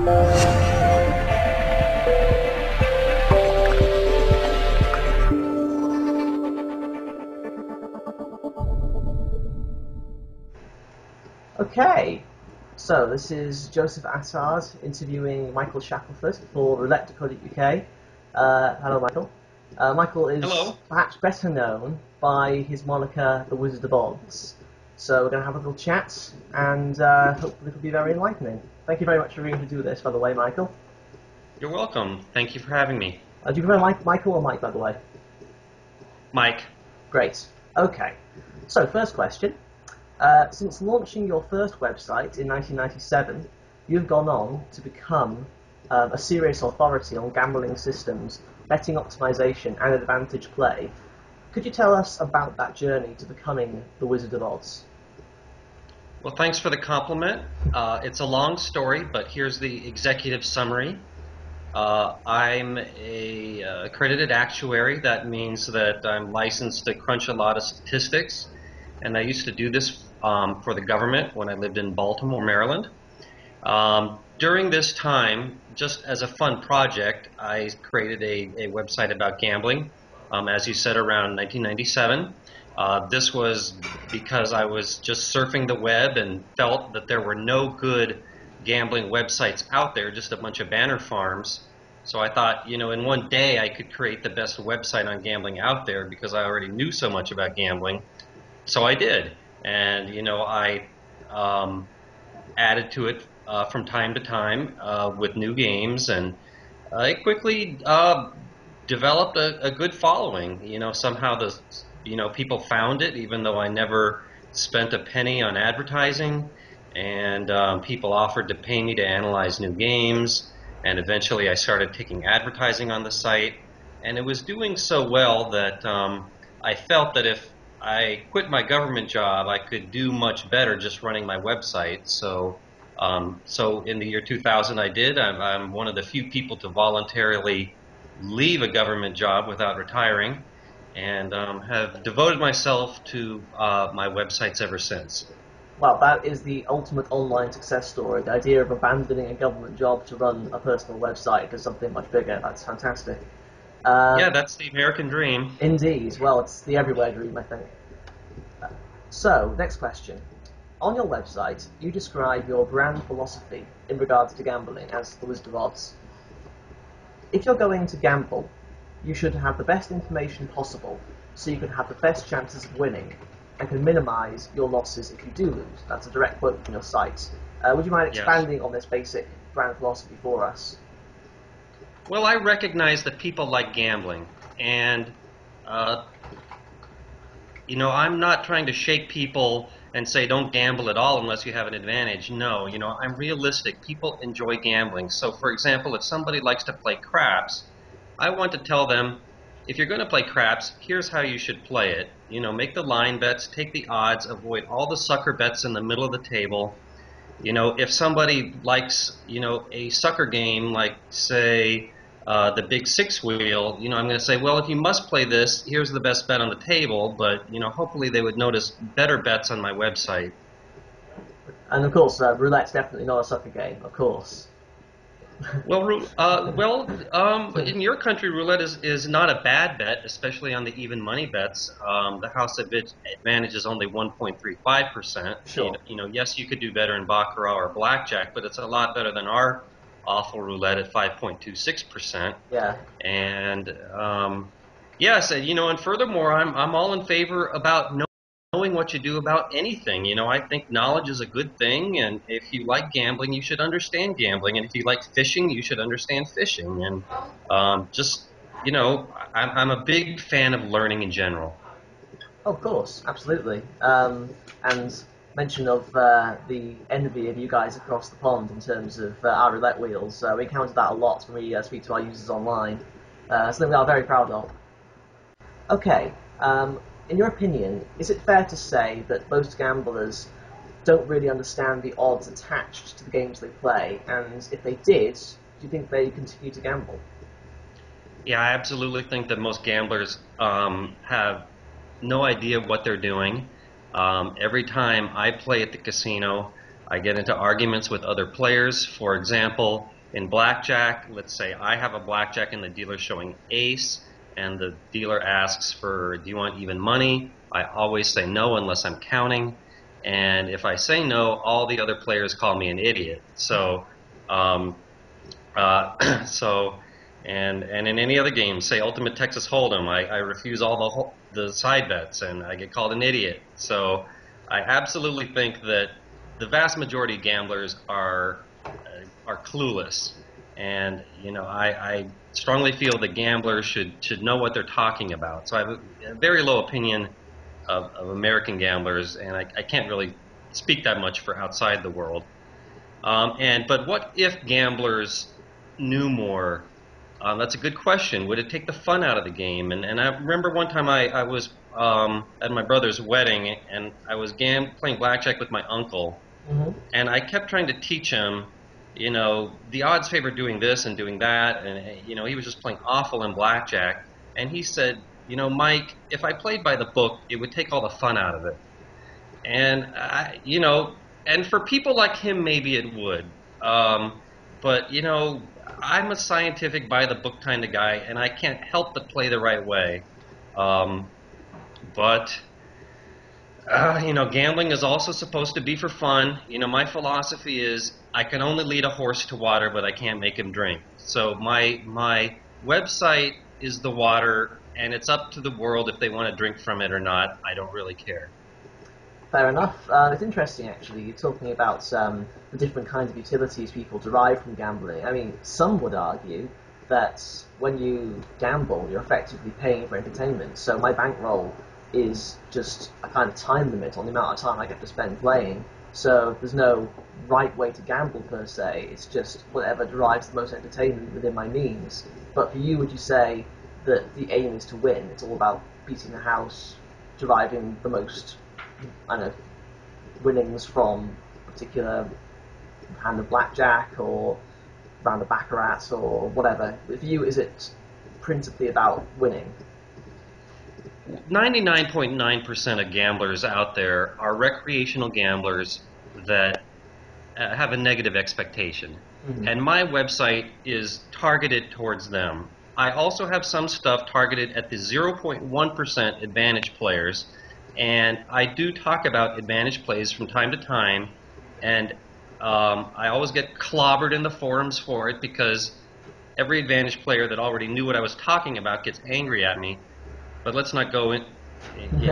Okay, so this is Joseph Assard interviewing Michael Shackleford for Roulette.co.uk. Hello, Michael. Michael is Hello. perhaps better known by his moniker, the Wizard of Oz. So we're going to have a little chat, and hopefully it'll be very enlightening. Thank you very much for agreeing to do this, by the way, Michael. You're welcome. Thank you for having me. Do you prefer Michael or Mike, by the way? Mike. Great. Okay. So, first question. Since launching your first website in 1997, you've gone on to become a serious authority on gambling systems, betting optimization, and advantage play. Could you tell us about that journey to becoming the Wizard of Oz? Well, thanks for the compliment. It's a long story, but here's the executive summary. I'm a accredited actuary. That means that I'm licensed to crunch a lot of statistics, and I used to do this for the government when I lived in Baltimore, Maryland. During this time, just as a fun project, I created a website about gambling, as you said, around 1997. This was because I was just surfing the web and felt that there were no good gambling websites out there, just a bunch of banner farms. So I thought, in one day I could create the best website on gambling out there because I already knew so much about gambling. So I did. And, I added to it from time to time with new games, and it quickly developed a good following. Somehow people found it, even though I never spent a penny on advertising, and people offered to pay me to analyze new games, and eventually I started taking advertising on the site, and it was doing so well that I felt that if I quit my government job, I could do much better just running my website. So in the year 2000 I did. I'm one of the few people to voluntarily leave a government job without retiring, and have devoted myself to my websites ever since. Well, that is the ultimate online success story. The idea of abandoning a government job to run a personal website to something much bigger. That's fantastic. Yeah, that's the American dream. Indeed. Well, it's the everywhere dream, I think. So, next question. On your website, you describe your brand philosophy in regards to gambling as the Wizard of Oz. If you're going to gamble, you should have the best information possible so you can have the best chances of winning and can minimize your losses if you do lose. That's a direct quote from your site. Would you mind Yes. expanding on this basic brand philosophy for us? Well, I recognize that people like gambling, and uh, I'm not trying to shake people and say don't gamble at all unless you have an advantage. No, I'm realistic. People enjoy gambling. So, for example, if somebody likes to play craps, I want to tell them, if you're going to play craps, here's how you should play it. Make the line bets, take the odds, avoid all the sucker bets in the middle of the table. If somebody likes, a sucker game like, say, the big six wheel, I'm going to say, well, if you must play this, here's the best bet on the table, but, hopefully they would notice better bets on my website. And of course, roulette's definitely not a sucker game, of course. In your country, roulette is not a bad bet, especially on the even money bets. The house advantage is only 1.35%. Sure. Yes, you could do better in baccarat or blackjack, but it's a lot better than our awful roulette at 5.26%. Yeah. And yes, and furthermore, I'm all in favor about knowing what you do about anything. I think knowledge is a good thing, and if you like gambling, you should understand gambling, and if you like fishing, you should understand fishing, and I'm a big fan of learning in general. Of course, absolutely. And mention of the envy of you guys across the pond in terms of our roulette wheels. We encounter that a lot when we speak to our users online. Something we are very proud of. Okay, in your opinion, is it fair to say that most gamblers don't really understand the odds attached to the games they play? And if they did, do you think they continue to gamble? Yeah, I absolutely think that most gamblers have no idea what they're doing. Every time I play at the casino, I get into arguments with other players. For example, in blackjack, let's say I have a blackjack and the dealer's showing ace, and the dealer asks for, do you want even money? I always say no unless I'm counting. And if I say no, all the other players call me an idiot. So, um, so, and in any other game, say Ultimate Texas Hold'em, I refuse all the side bets, and I get called an idiot. So, I absolutely think that the vast majority of gamblers are clueless, and I strongly feel that gamblers should know what they're talking about. So I have a very low opinion of American gamblers, and I can't really speak that much for outside the world. But what if gamblers knew more? That's a good question. Would it take the fun out of the game? And I remember one time I was at my brother's wedding, and I was playing blackjack with my uncle, and I kept trying to teach him, the odds favor doing this and doing that, and he was just playing awful in blackjack. And he said, Mike, if I played by the book, it would take all the fun out of it. And and for people like him, maybe it would. But I'm a scientific, by the book kind of guy, and I can't help but play the right way. Um, but gambling is also supposed to be for fun. My philosophy is I can only lead a horse to water, but I can't make him drink. So my website is the water, and it's up to the world if they want to drink from it or not. I don't really care. Fair enough. It's interesting, actually. You're talking about the different kinds of utilities people derive from gambling. I mean, some would argue that when you gamble, you're effectively paying for entertainment. So my bankroll is just a kind of time limit on the amount of time I get to spend playing. So there's no right way to gamble per se. It's just whatever derives the most entertainment within my means. But for you, would you say that the aim is to win? It's all about beating the house, deriving the most, I don't know, winnings from a particular hand of blackjack or round of baccarat or whatever. For you, is it principally about winning? 99.9% of gamblers out there are recreational gamblers that have a negative expectation. And my website is targeted towards them. I also have some stuff targeted at the 0.1% advantage players, and I do talk about advantage plays from time to time, and I always get clobbered in the forums for it because every advantage player that already knew what I was talking about gets angry at me. But let's not go in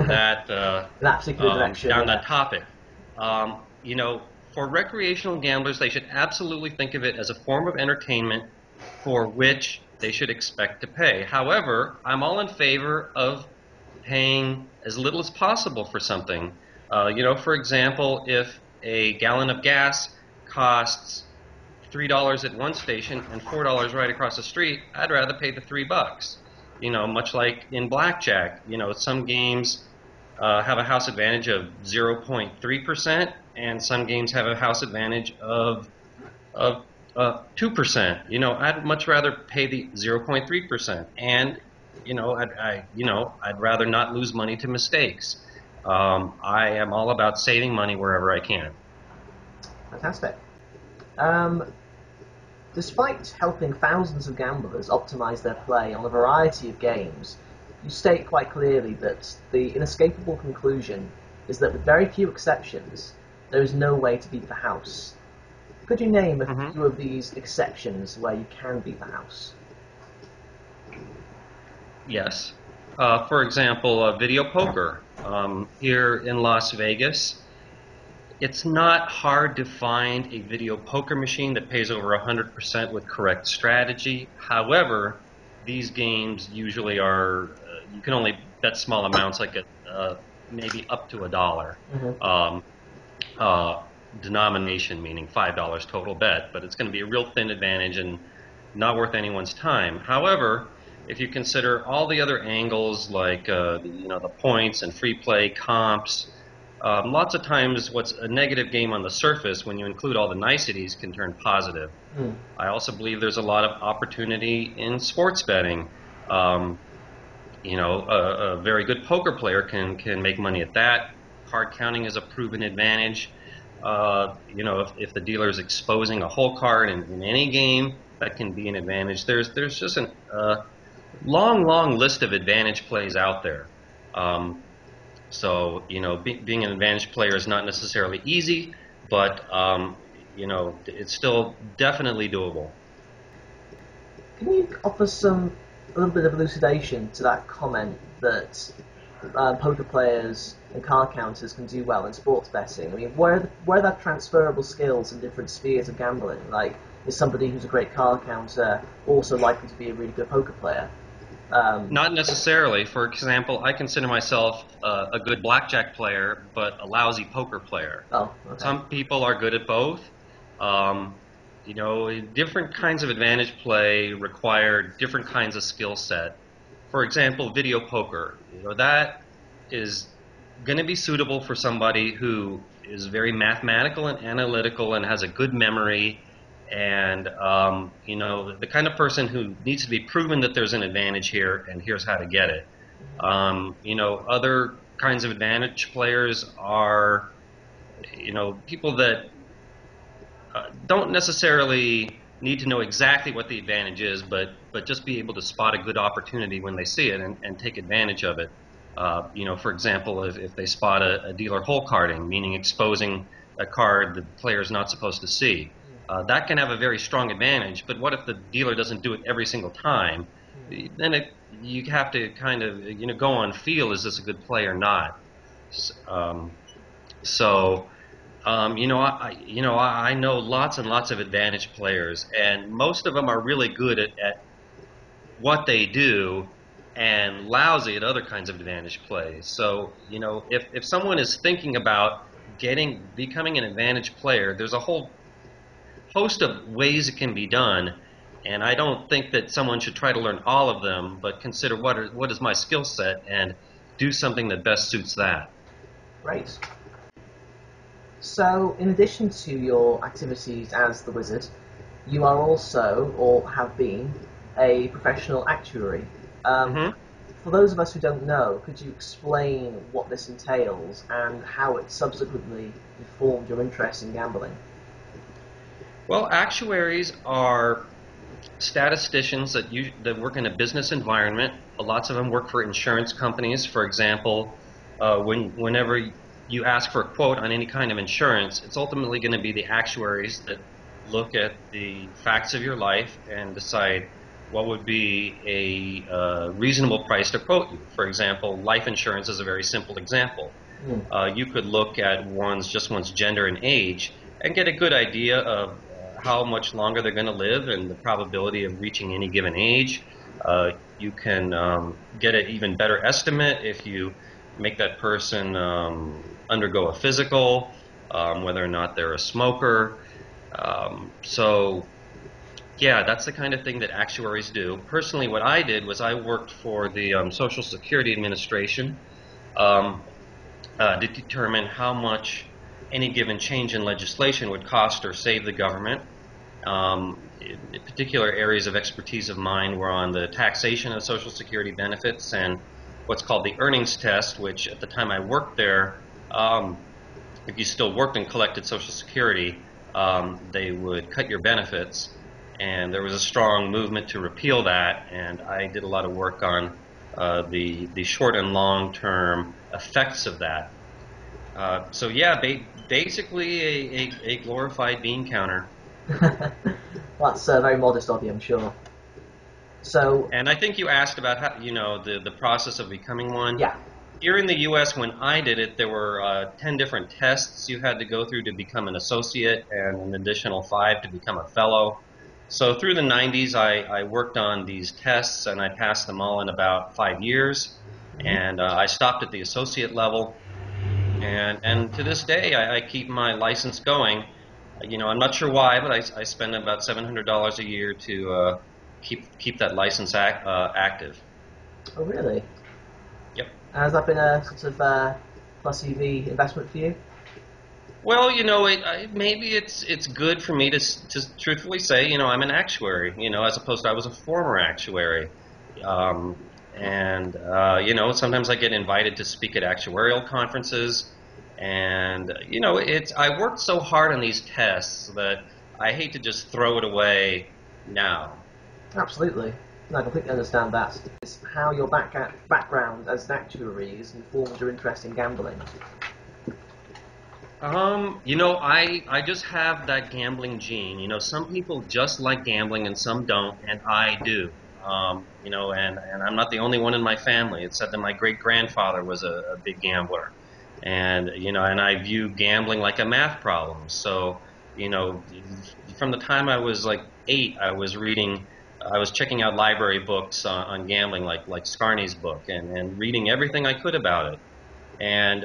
that that particular direction, down yeah. that topic. For recreational gamblers, they should absolutely think of it as a form of entertainment for which they should expect to pay. However, I'm all in favor of paying as little as possible for something. For example, if a gallon of gas costs $3 at one station and $4 right across the street, I'd rather pay the $3. Much like in blackjack, some games have a house advantage of 0.3%, and some games have a house advantage of 2%. I'd much rather pay the 0.3%, and I'd rather not lose money to mistakes. I am all about saving money wherever I can. Fantastic. Despite helping thousands of gamblers optimize their play on a variety of games, you state quite clearly that the inescapable conclusion is that with very few exceptions, there is no way to beat the house. Could you name a few of these exceptions where you can beat the house? Yes. For example, video poker. Here in Las Vegas, it's not hard to find a video poker machine that pays over 100% with correct strategy. However, these games usually are, you can only bet small amounts, like maybe up to $1. Denomination meaning $5 total bet, but it's going to be a real thin advantage and not worth anyone's time. However, if you consider all the other angles like the points and free play comps, lots of times what's a negative game on the surface, when you include all the niceties, can turn positive. I also believe there's a lot of opportunity in sports betting. A very good poker player can make money at that. Card counting is a proven advantage. If the dealer is exposing a hole card in any game, that can be an advantage. There's just a long list of advantage plays out there. Being an advantage player is not necessarily easy, but it's still definitely doable. Can you offer a little bit of elucidation to that comment that poker players and card counters can do well in sports betting? I mean, where are that transferable skills in different spheres of gambling? Like, is somebody who's a great card counter also likely to be a really good poker player? Not necessarily. For example, I consider myself a good blackjack player, but a lousy poker player. Oh, okay. Some people are good at both. Um, Different kinds of advantage play require different kinds of skill set. For example, video poker. That is going to be suitable for somebody who is very mathematical and analytical and has a good memory, and the kind of person who needs to be proven that there's an advantage here and here's how to get it. Other kinds of advantage players are people that don't necessarily need to know exactly what the advantage is, but just be able to spot a good opportunity when they see it and take advantage of it. For example, if they spot a dealer hole carding, meaning exposing a card the player is not supposed to see, that can have a very strong advantage. But what if the dealer doesn't do it every single time? Then you have to kind of go on feel, is this a good play or not? Um, so. I know lots and lots of advantage players, and most of them are really good at what they do and lousy at other kinds of advantage plays. So, if someone is thinking about becoming an advantage player, there's a whole host of ways it can be done, and I don't think that someone should try to learn all of them, but consider what is my skill set and do something that best suits that. Great. So, in addition to your activities as the wizard, you are also, or have been, a professional actuary. Mm-hmm. For those of us who don't know, could you explain what this entails and how it subsequently informed your interest in gambling? Well, actuaries are statisticians that work in a business environment. Lots of them work for insurance companies. For example, whenever you ask for a quote on any kind of insurance, it's ultimately going to be the actuaries that look at the facts of your life and decide what would be a reasonable price to quote you. For example, life insurance is a very simple example. You could look at one's gender and age and get a good idea of how much longer they're going to live and the probability of reaching any given age. You can get an even better estimate if you make that person undergo a physical, whether or not they're a smoker. Yeah, that's the kind of thing that actuaries do. Personally, what I did was I worked for the Social Security Administration um, to determine how much any given change in legislation would cost or save the government. Particular areas of expertise of mine were on the taxation of Social Security benefits and what's called the earnings test, which at the time I worked there, if you still worked and collected Social Security, they would cut your benefits. And there was a strong movement to repeal that, and I did a lot of work on the short and long term effects of that. So yeah, basically a glorified bean counter. That's very modest of you, I'm sure. So, And I think you asked about how, the process of becoming one. yeah. Here in the U.S., when I did it, there were 10 different tests you had to go through to become an associate and an additional 5 to become a fellow. So through the 90s, I worked on these tests and I passed them all in about 5 years. And I stopped at the associate level. And to this day, I keep my license going. I'm not sure why, but I spend about $700 a year to keep that license active. Oh, really? Yep. Has that been a sort of plus EV investment for you? Well, maybe it's good for me to truthfully say, I'm an actuary, as opposed to I was a former actuary. Um, and sometimes I get invited to speak at actuarial conferences, And I worked so hard on these tests that I hate to just throw it away now. Absolutely. No, I completely understand that. It's how your background as an actuary has informed your interest in gambling. I just have that gambling gene. Some people just like gambling and some don't, and I do. And I'm not the only one in my family. It's said that my great grandfather was a big gambler, and I view gambling like a math problem. So, you know, from the time I was like 8, I was checking out library books on gambling, like Scarney's book, and reading everything I could about it. And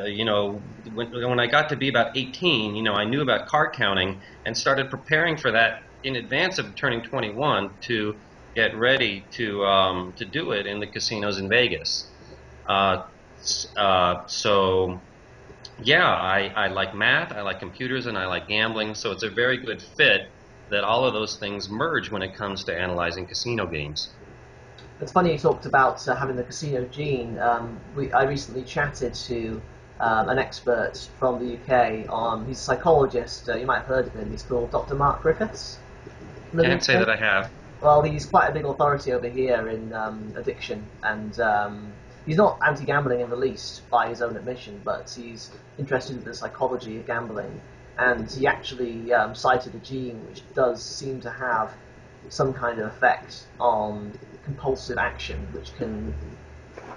when I got to be about 18, I knew about card counting and started preparing for that in advance of turning 21 to get ready to do it in the casinos in Vegas. Uh, so yeah, I like math, I like computers, and I like gambling. So it's a very good fit that all of those things merge when it comes to analyzing casino games. It's funny you talked about having the casino gene. I recently chatted to an expert from the UK on. He's a psychologist. You might have heard of him. He's called Dr. Mark Griffiths from the Can't say UK. that I have. Well, he's quite a big authority over here in addiction, and he's not anti-gambling in the least by his own admission, but he's interested in the psychology of gambling, and he actually cited a gene which does seem to have some kind of effect on compulsive action, which can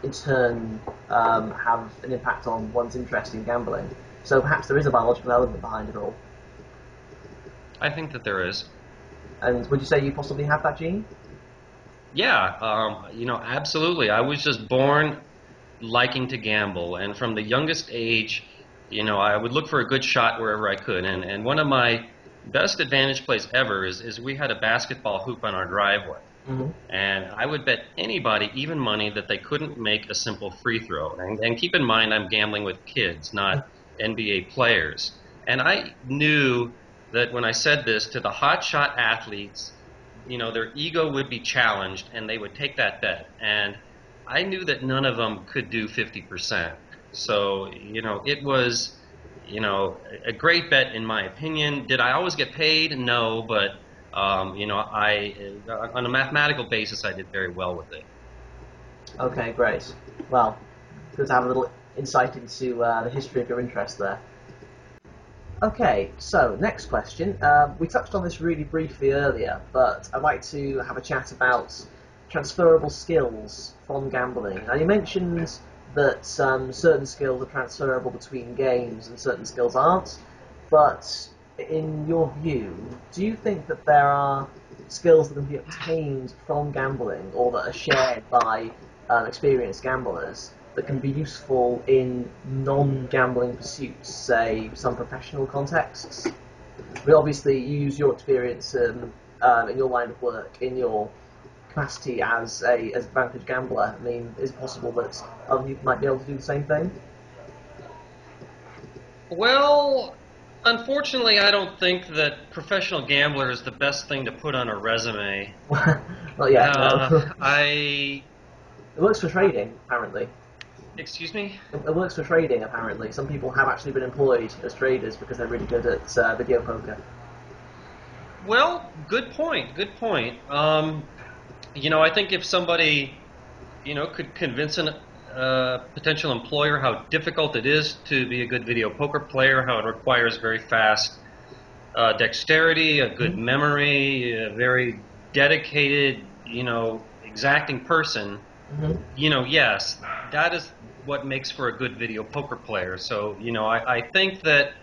in turn have an impact on one's interest in gambling. So perhaps there is a biological element behind it all. I think that there is. And would you say you possibly have that gene? Yeah, absolutely. I was just born liking to gamble, and from the youngest age, I would look for a good shot wherever I could. And one of my best advantage plays ever is we had a basketball hoop on our driveway, Mm-hmm. and I would bet anybody, even money, that they couldn't make a simple free throw. And keep in mind, I'm gambling with kids, not NBA players. And I knew that when I said this to the hotshot athletes, their ego would be challenged and they would take that bet. And I knew that none of them could do 50%. So, it was, a great bet in my opinion. Did I always get paid? No, but, on a mathematical basis, I did very well with it. Okay, great. Well, good to have a little insight into the history of your interest there. Okay, so next question. We touched on this really briefly earlier, but I'd like to have a chat about transferable skills from gambling. Now, you mentioned that certain skills are transferable between games and certain skills aren't, but in your view, do you think that there are skills that can be obtained from gambling or that are shared by experienced gamblers that can be useful in non-gambling pursuits, say some professional contexts? We obviously use your experience in your line of work, in your capacity as a advantage gambler. I mean, is it possible that other people might be able to do the same thing? Well, unfortunately, I don't think that professional gambler is the best thing to put on a resume. Not yet, no. I It works for trading, apparently. Excuse me? It works for trading, apparently. Some people have actually been employed as traders because they're really good at video poker. Well, good point. Good point. I think if somebody, could convince a potential employer how difficult it is to be a good video poker player, how it requires very fast dexterity, a good Mm-hmm. memory, a very dedicated, exacting person, Mm-hmm. yes, that is what makes for a good video poker player. So, I think that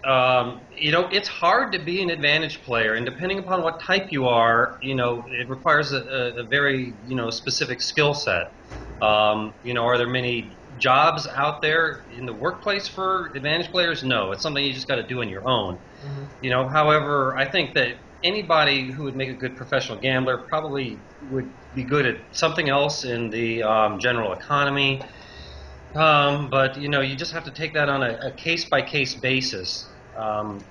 it's hard to be an advantage player, and depending upon what type you are, it requires a very, specific skill set. Are there many jobs out there in the workplace for advantage players? No, it's something you just got to do on your own. Mm-hmm. However, I think that anybody who would make a good professional gambler probably would be good at something else in the general economy. But you just have to take that on a case by case basis. Um,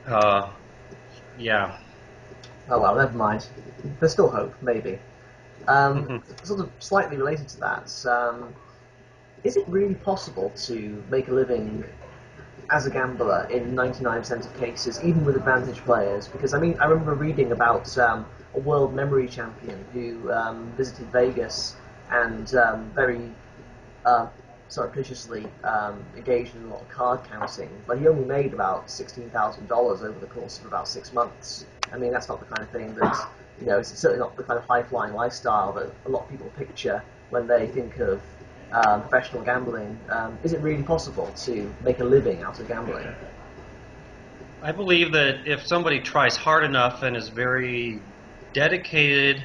uh, yeah. Oh well, never mind. There's still hope, maybe. Sort of slightly related to that. Is it really possible to make a living as a gambler in 99% of cases, even with advantage players? Because I mean, I remember reading about a world memory champion who visited Vegas and very surreptitiously engaged in a lot of card counting, but he only made about $16,000 over the course of about 6 months. I mean, that's not the kind of thing that, it's certainly not the kind of high-flying lifestyle that a lot of people picture when they think of professional gambling. Is it really possible to make a living out of gambling? I believe that if somebody tries hard enough and is very dedicated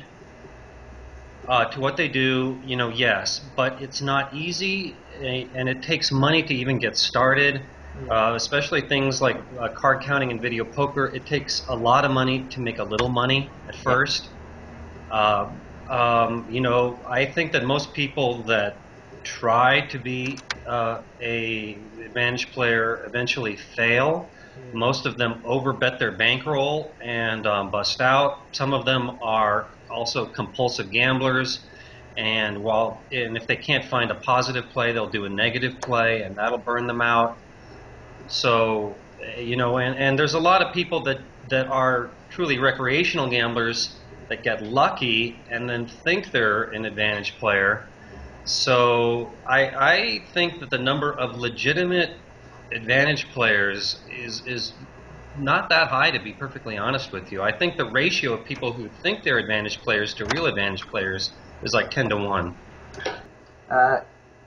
to what they do, yes, but it's not easy, and it takes money to even get started. Especially things like card counting and video poker. It takes a lot of money to make a little money at Yeah. first. Uh, I think that most people that try to be a advantage player eventually fail. Most of them overbet their bankroll and bust out. Some of them are also compulsive gamblers, and if they can't find a positive play, they'll do a negative play, and that'll burn them out. So, and there's a lot of people that are truly recreational gamblers that get lucky and then think they're an advantage player. So I think that the number of legitimate advantage players is not that high, to be perfectly honest with you. I think the ratio of people who think they're advantage players to real advantage players is like 10 to 1. Uh,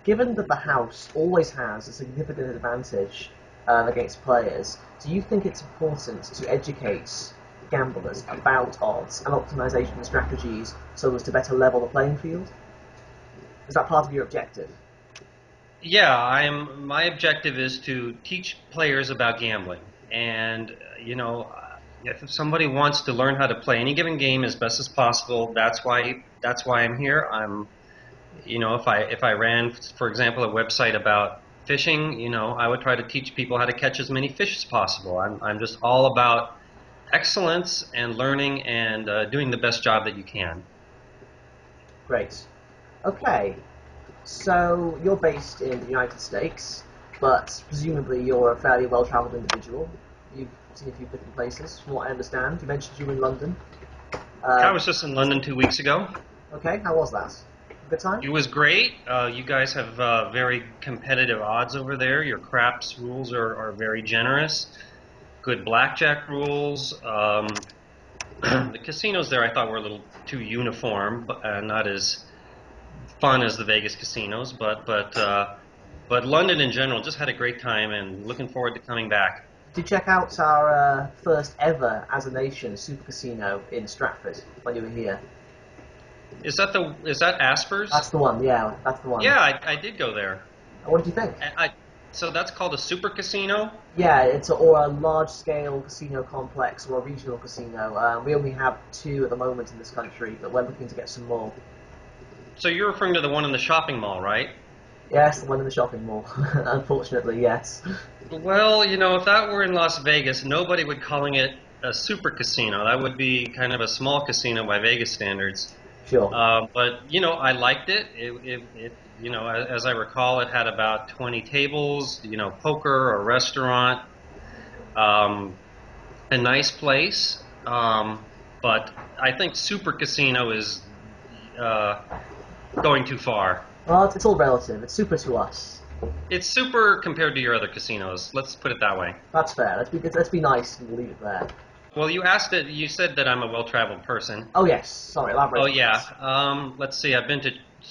Given that the house always has a significant advantage against players, do you think it's important to educate gamblers about odds and optimization strategies so as to better level the playing field? Is that part of your objective? Yeah, my objective is to teach players about gambling. And, if somebody wants to learn how to play any given game as best as possible, that's why I'm here. If I ran, for example, a website about fishing, I would try to teach people how to catch as many fish as possible. I'm just all about excellence and learning and doing the best job that you can. Great. Okay, so you're based in the United States, but presumably you're a fairly well-travelled individual. You've seen a few different places, from what I understand. You mentioned you were in London. I Uh, was just in London 2 weeks ago. okay, how was that? Good time? It was great. You guys have very competitive odds over there. Your craps rules are very generous. Good blackjack rules. The casinos there I thought were a little too uniform, not as fun as the Vegas casinos. But London in general, just had a great time and looking forward to coming back. Did you check out our first ever, as a nation, super casino in Stratford when you were here? Is that Asper's? That's the one, yeah, that's the one. Yeah, I did go there. What did you think? So that's called a super casino. Yeah, or a large-scale casino complex or a regional casino. We only have two at the moment in this country, but we're looking to get some more. So you're referring to the one in the shopping mall, right? Yes, the one in the shopping mall. Unfortunately, yes. Well, if that were in Las Vegas, nobody would calling it a super casino. That would be kind of a small casino by Vegas standards. Sure. But I liked it. As I recall, it had about 20 tables. Poker, a restaurant, um, a nice place. But I think super casino is uh, going too far. Well, it's all relative. It's super to us. It's super compared to your other casinos. Let's put it that way. That's fair. Let's be nice and leave it there. Well, you said that I'm a well-traveled person. Oh yes. Sorry, elaborate Oh on yeah. that. Let's see. I've been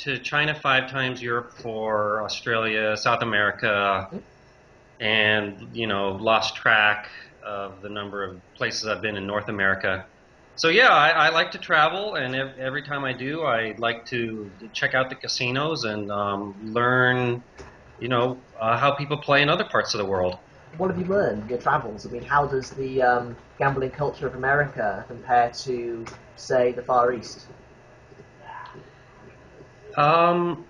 to China 5 times, Europe 4, Australia, South America, Hmm? and lost track of the number of places I've been in North America. So yeah, I like to travel, and every time I do, I like to check out the casinos and learn, how people play in other parts of the world. What have you learned in your travels? I mean, how does the gambling culture of America compare to, say, the Far East? Um,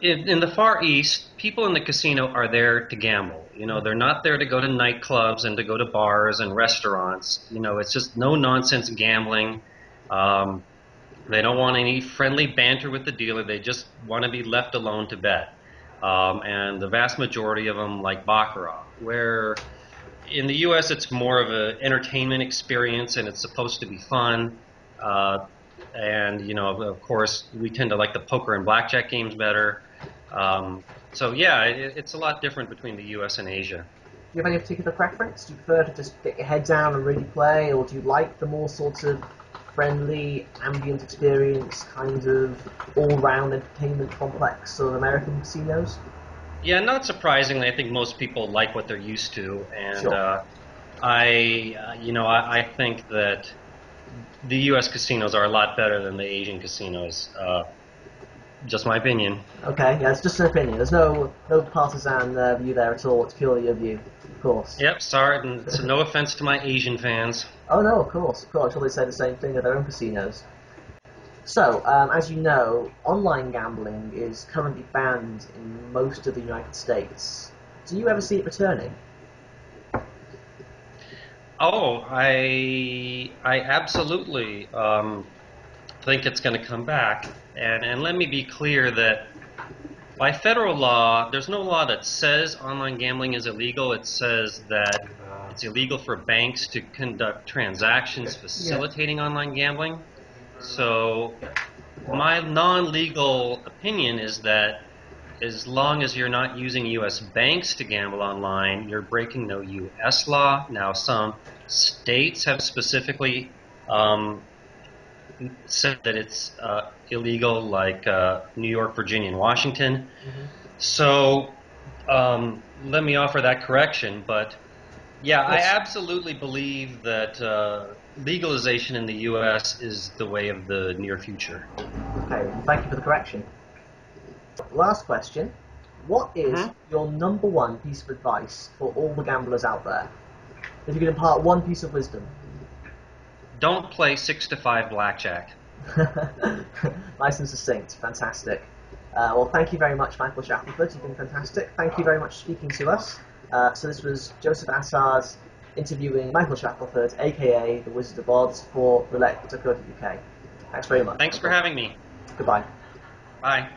in the Far East, people in the casino are there to gamble. They're not there to go to nightclubs and to go to bars and restaurants. It's just no nonsense gambling. Um, They don't want any friendly banter with the dealer. They just want to be left alone to bet. And the vast majority of them like baccarat, where in the U.S. it's more of an entertainment experience and it's supposed to be fun. Uh, and of course, we tend to like the poker and blackjack games better. So yeah, it's a lot different between the U.S. and Asia. Do you have any particular preference? Do you prefer to just get your head down and really play, or do you like the more sort of friendly, ambient experience, kind of all-round entertainment complex of American casinos? Yeah, not surprisingly, I think most people like what they're used to, and Sure. I think that the U.S. casinos are a lot better than the Asian casinos. Just my opinion. Okay, yeah, it's just an opinion. There's no partisan view there at all. It's purely your view, of course. Yep, sorry, and so no offense to my Asian fans. Oh no, of course, of course. I'm sure they say the same thing at their own casinos. So, as you know, online gambling is currently banned in most of the United States. Do you ever see it returning? Oh, I absolutely think it's going to come back, and let me be clear that by federal law, there's no law that says online gambling is illegal. It says that it's illegal for banks to conduct transactions facilitating online gambling. So my non-legal opinion is that as long as you're not using U.S. banks to gamble online, you're breaking no U.S. law. Now, some states have specifically said that it's illegal, like New York, Virginia, and Washington. So let me offer that correction. But yeah, I Yes. absolutely believe that legalization in the U.S. is the way of the near future. Okay, well, thank you for the correction. Last question. What is Hmm. your number one piece of advice for all the gamblers out there? If you could impart one piece of wisdom. Don't play 6 to 5 blackjack. Nice and succinct. Fantastic. Well, thank you very much, Michael Shackleford. You've been fantastic. Thank you very much for speaking to us. So this was Joseph Assars interviewing Michael Shackleford, aka the Wizard of Odds, for Roulette.co.uk. Thanks very much, Thanks for Michael. having me. Goodbye. Bye.